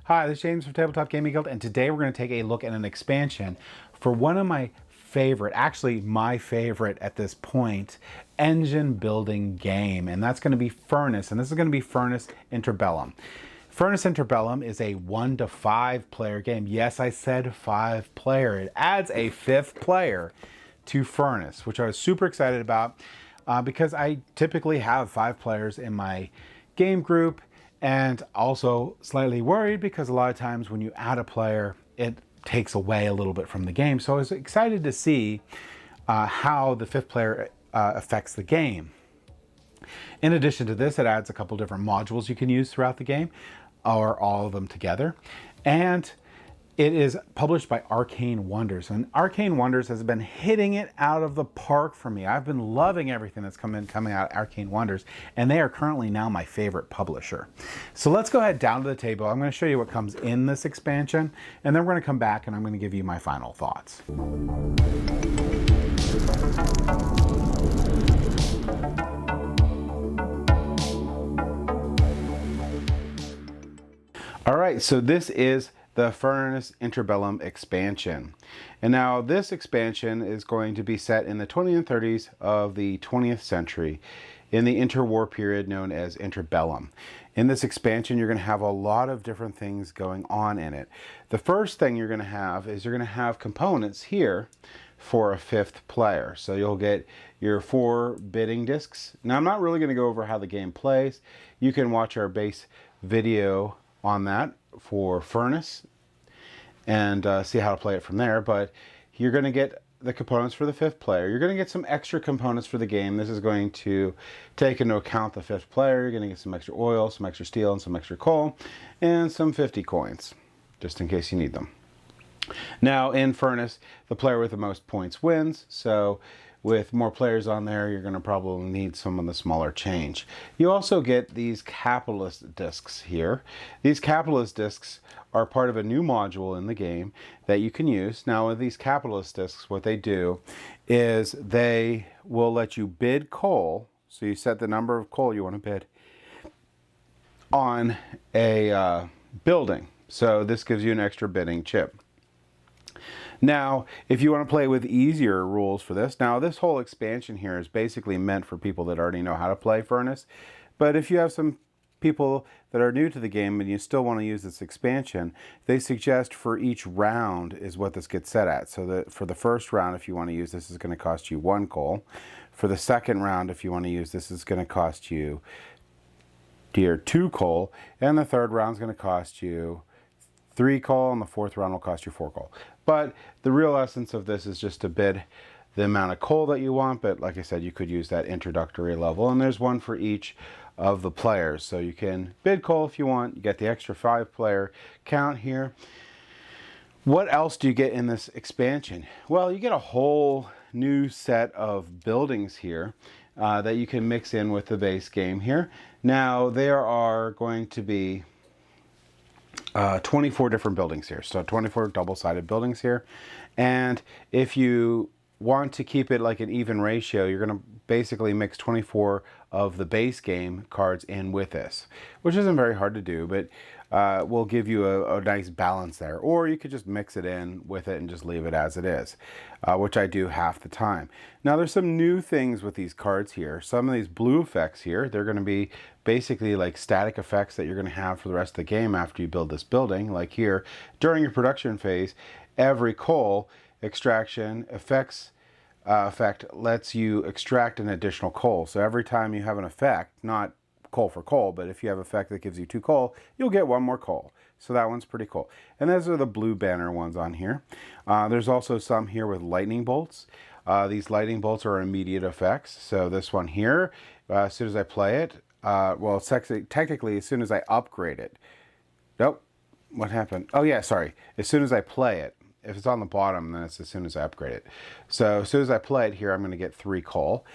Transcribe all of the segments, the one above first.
Hi, this is James from Tabletop Gaming Guild, and today we're going to take a look at an expansion for one of my favorite, actually my favorite at this point, engine building game, and that's going to be Furnace, and this is going to be Furnace Interbellum. Furnace Interbellum is a 1 to 5 player game. Yes, I said 5 player. It adds a 5th player to Furnace, which I was super excited about because I typically have 5 players in my game group, and also slightly worried because a lot of times when you add a player, it takes away a little bit from the game. So I was excited to see how the 5th player affects the game. In addition to this, it adds a couple different modules you can use throughout the game, or all of them together. And it is published by Arcane Wonders, and Arcane Wonders has been hitting it out of the park for me. I've been loving everything that's coming out of Arcane Wonders, and they are currently now my favorite publisher. So let's go ahead down to the table. I'm going to show you what comes in this expansion, and then we're going to come back and I'm going to give you my final thoughts. All right, so this is the Furnace Interbellum expansion. And now this expansion is going to be set in the 20s and 30s of the 20th century in the interwar period known as Interbellum. In this expansion, you're going to have a lot of different things going on in it. The first thing you're going to have is you're going to have components here for a 5th player. So you'll get your 4 bidding discs. Now, I'm not really going to go over how the game plays. You can watch our base video on that for Furnace and see how to play it from there, but you're going to get the components for the 5th player. You're going to get some extra components for the game. This is going to take into account the 5th player. You're going to get some extra oil, some extra steel, and some extra coal, and some 50 coins, just in case you need them. Now in Furnace, the player with the most points wins, so with more players on there, you're going to probably need some of the smaller change. You also get these capitalist discs here. These capitalist discs are part of a new module in the game that you can use. Now with these capitalist discs, what they do is they will let you bid coal. So you set the number of coal you want to bid on a building. So this gives you an extra bidding chip. Now, if you want to play with easier rules for this, now this whole expansion here is basically meant for people that already know how to play Furnace. But if you have some people that are new to the game and you still want to use this expansion, they suggest for each round is what this gets set at. So that for the first round, if you want to use this, is going to cost you 1 coal. For the second round, if you want to use this, is going to cost you 2 coal. And the third round is going to cost you 3 coal, and the 4th round will cost you 4 coal. But the real essence of this is just to bid the amount of coal that you want, but like I said, you could use that introductory level, and there's one for each of the players. So you can bid coal if you want, you get the extra 5 player count here. What else do you get in this expansion? Well, you get a whole new set of buildings here that you can mix in with the base game here. Now, there are going to be 24 different buildings here, so 24 double-sided buildings here. And if you want to keep it like an even ratio, you're going to basically mix 24 of the base game cards in with this, which isn't very hard to do, but will give you a nice balance there. Or you could just mix it in with it and just leave it as it is, which I do half the time. Now there's some new things with these cards here. Some of these blue effects here, they're going to be basically like static effects that you're going to have for the rest of the game after you build this building. Like here, during your production phase, every coal extraction effect lets you extract an additional coal. So every time you have an effect, not coal for coal, but if you have an effect that gives you 2 coal, you'll get 1 more coal. So that one's pretty cool. And those are the blue banner ones on here. There's also some here with lightning bolts. These lightning bolts are immediate effects. So this one here, as soon as I play it, well, technically as soon as I upgrade it. Nope. What happened? Oh yeah, sorry. As soon as I play it. If it's on the bottom, then it's as soon as I upgrade it. So as soon as I play it here, I'm going to get 3 coal.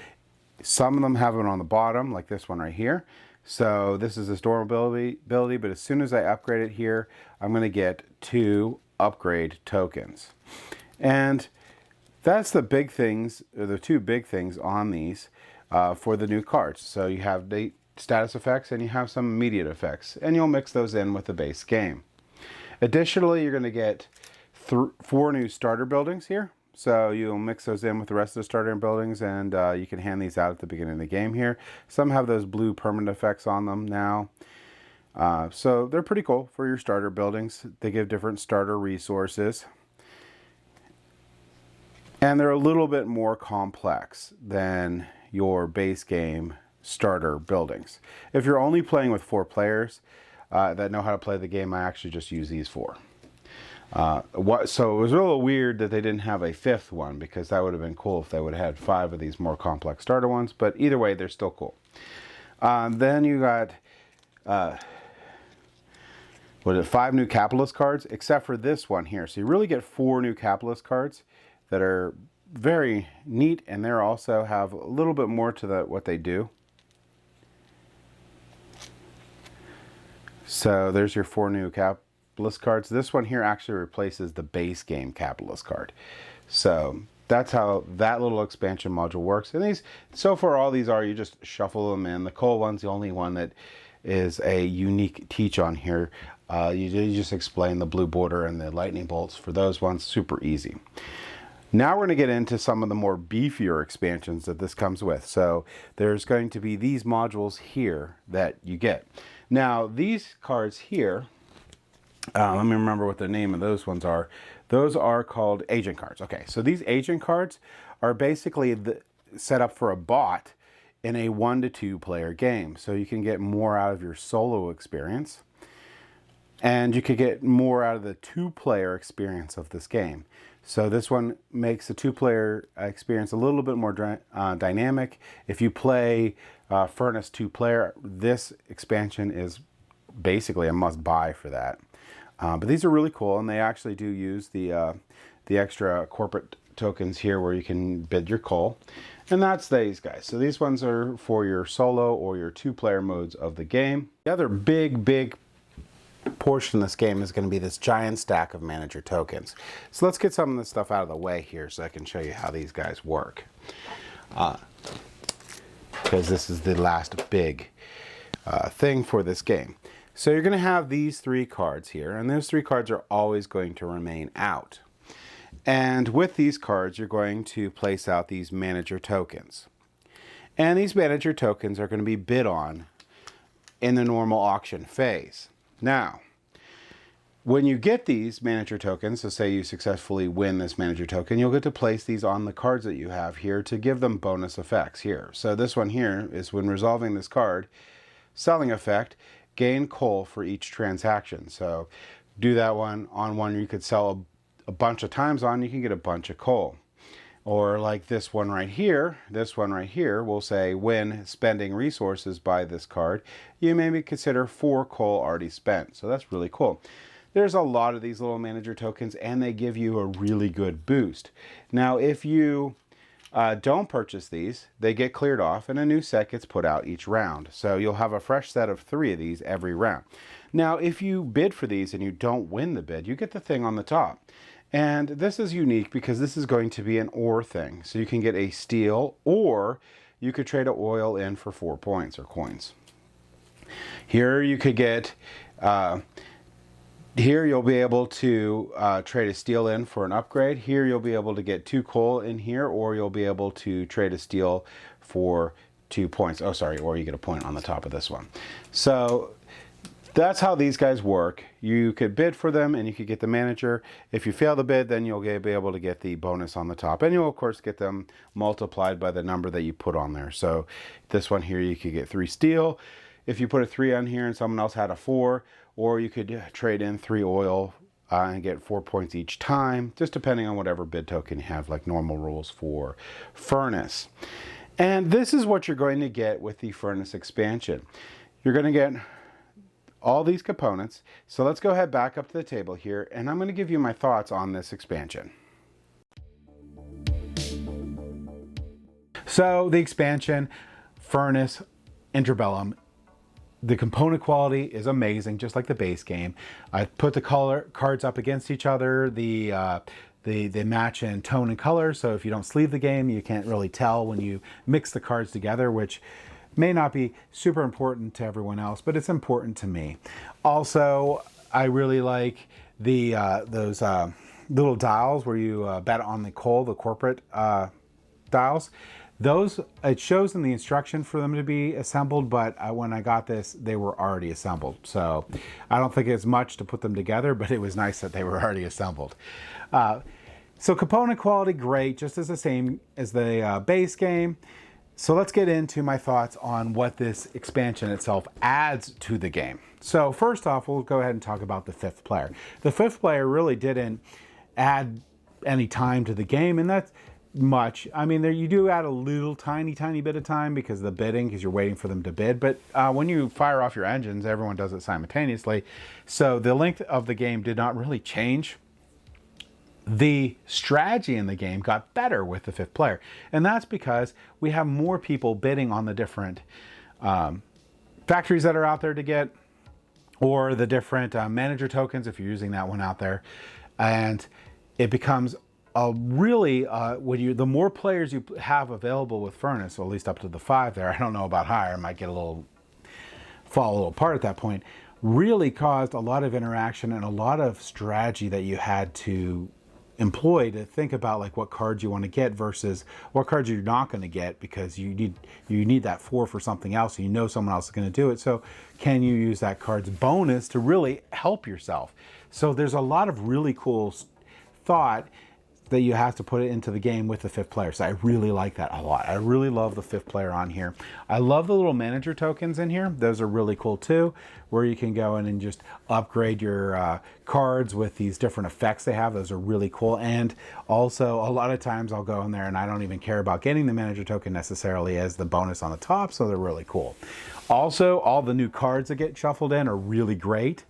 Some of them have it on the bottom, like this one right here. So this is a storable ability, but as soon as I upgrade it here, I'm going to get 2 upgrade tokens. And that's the big things, or the 2 big things on these for the new cards. So you have the status effects and you have some immediate effects, and you'll mix those in with the base game. Additionally, you're going to get 4 new starter buildings here. So you'll mix those in with the rest of the starter buildings, and you can hand these out at the beginning of the game here. Some have those blue permanent effects on them now. So they're pretty cool for your starter buildings. They give different starter resources. And they're a little bit more complex than your base game starter buildings. If you're only playing with 4 players that know how to play the game, I actually just use these 4. So it was a little weird that they didn't have a 5th one, because that would have been cool if they would have had 5 of these more complex starter ones. But either way, they're still cool. Then you got 5 new capitalist cards, except for this one here. So you really get 4 new capitalist cards that are very neat, and they also have a little bit more to what they do. So there's your 4 new capitalist cards. This one here actually replaces the base game capitalist card. So that's how that little expansion module works. And these, so far all these are, you just shuffle them in. The coal one's the only one that is a unique teach on here. You just explain the blue border and the lightning bolts for those ones. Super easy. Now we're going to get into some of the more beefier expansions that this comes with. So there's going to be these modules here that you get. Now these cards here, let me remember what the name of those ones are. Those are called agent cards. Okay, so these agent cards are basically set up for a bot in a 1 to 2 player game. So you can get more out of your solo experience, and you could get more out of the 2-player experience of this game. So this one makes the 2-player experience a little bit more dynamic. If you play Furnace 2-player, this expansion is basically a must-buy for that. But these are really cool, and they actually do use the extra corporate tokens here where you can bid your coal. And that's these guys. So these ones are for your solo or your 2-player modes of the game. The other big portion of this game is going to be this giant stack of manager tokens. So let's get some of this stuff out of the way here so I can show you how these guys work. Because this is the last big thing for this game. So you're going to have these 3 cards here, and those 3 cards are always going to remain out. And with these cards, you're going to place out these manager tokens. And these manager tokens are going to be bid on in the normal auction phase. Now, when you get these manager tokens, so say you successfully win this manager token, you'll get to place these on the cards that you have here to give them bonus effects here. So this one here is when resolving this card, selling effect, gain coal for each transaction. So do that one on one you could sell a bunch of times on, you can get a bunch of coal. Or like this one right here will say when spending resources by this card, you maybe consider 4 coal already spent. So that's really cool. There's a lot of these little manager tokens, and they give you a really good boost. Now if you don't purchase these, they get cleared off and a new set gets put out each round. So you'll have a fresh set of 3 of these every round. Now if you bid for these and you don't win the bid, you get the thing on the top. And this is unique because this is going to be an ore thing. So you can get a steel, or you could trade an oil in for 4 points or coins. Here you could get, here you'll be able to trade a steel in for an upgrade. Here you'll be able to get 2 coal in here, or you'll be able to trade a steel for 2 points. Oh, sorry, or you get a point on the top of this one. So that's how these guys work. You could bid for them and you could get the manager. If you fail the bid, then you'll be able to get the bonus on the top. And you'll of course get them multiplied by the number that you put on there. So this one here, you could get 3 steel. If you put a 3 on here and someone else had a 4, or you could trade in 3 oil and get 4 points each time, just depending on whatever bid token you have, like normal rules for Furnace. And this is what you're going to get with the Furnace expansion. You're going to get all these components. So let's go ahead back up to the table here, and I'm going to give you my thoughts on this expansion. So the expansion, Furnace, Interbellum, the component quality is amazing, just like the base game. I put the cards up against each other. They match in tone and color, so if you don't sleeve the game, you can't really tell when you mix the cards together, which may not be super important to everyone else, but it's important to me. Also, I really like those little dials where you bet on the coal, the corporate dials. Those, it shows in the instruction for them to be assembled, but when I got this, they were already assembled. So I don't think it's much to put them together, but it was nice that they were already assembled. So component quality, great, just as the same as the base game. So let's get into my thoughts on what this expansion itself adds to the game. So first off, we'll go ahead and talk about the 5th player. The 5th player really didn't add any time to the game, and that's much. I mean, there you do add a little tiny bit of time because of the bidding, because you're waiting for them to bid. But when you fire off your engines, everyone does it simultaneously. So the length of the game did not really change. The strategy in the game got better with the 5th player, and that's because we have more people bidding on the different factories that are out there to get, or the different manager tokens if you're using that one out there, and it becomes a really the more players you have available with Furnace, or at least up to the 5 there. I don't know about higher; it might get fall a little apart at that point. Really caused a lot of interaction and a lot of strategy that you had to employ to think about, like, what cards you want to get versus what cards you're not going to get, because you need that 4 for something else, and you know someone else is going to do it. So can you use that card's bonus to really help yourself? So there's a lot of really cool thought that you have to put it into the game with the 5th player. So I really like that a lot. I really love the 5th player on here. I love the little manager tokens in here. Those are really cool too, where you can go in and just upgrade your cards with these different effects they have. Those are really cool. And also, a lot of times I'll go in there and I don't even care about getting the manager token necessarily as the bonus on the top, so they're really cool. Also, all the new cards that get shuffled in are really great.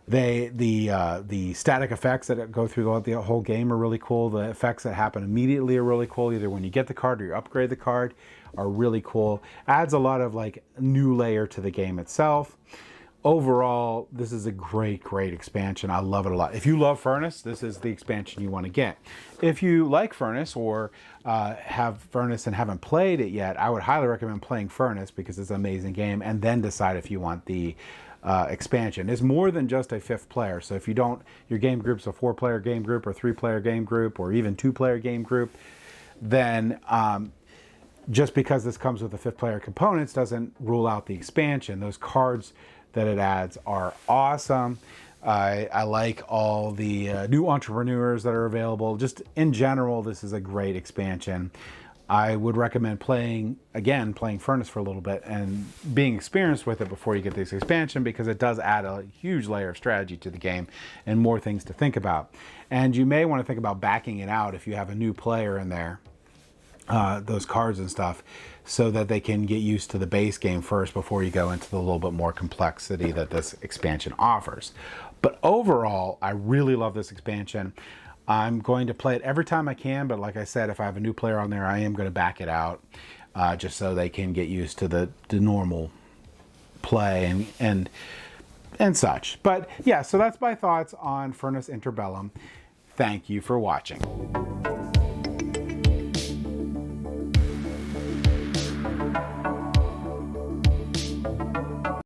The static effects that go through the whole game are really cool. The effects that happen immediately are really cool. Either when you get the card or you upgrade the card are really cool. Adds a lot of like new layer to the game itself. Overall, this is a great expansion. I love it a lot. If you love Furnace, this is the expansion you want to get. If you like Furnace or have Furnace and haven't played it yet, I would highly recommend playing Furnace because it's an amazing game, and then decide if you want the expansion. Is more than just a 5th player. So if you don't, your game group's a 4-player game group or 3-player game group or even 2-player game group, then just because this comes with the 5th player components doesn't rule out the expansion. Those cards that it adds are awesome. I like all the new entrepreneurs that are available. Just in general, this is a great expansion. I would recommend playing Furnace for a little bit and being experienced with it before you get this expansion, because it does add a huge layer of strategy to the game and more things to think about. And you may want to think about backing it out if you have a new player in there, those cards and stuff, so that they can get used to the base game first before you go into the little bit more complexity that this expansion offers. But overall, I really love this expansion. I'm going to play it every time I can, but like I said, if I have a new player on there, I am going to back it out just so they can get used to the normal play and such. But yeah, so that's my thoughts on Furnace Interbellum. Thank you for watching.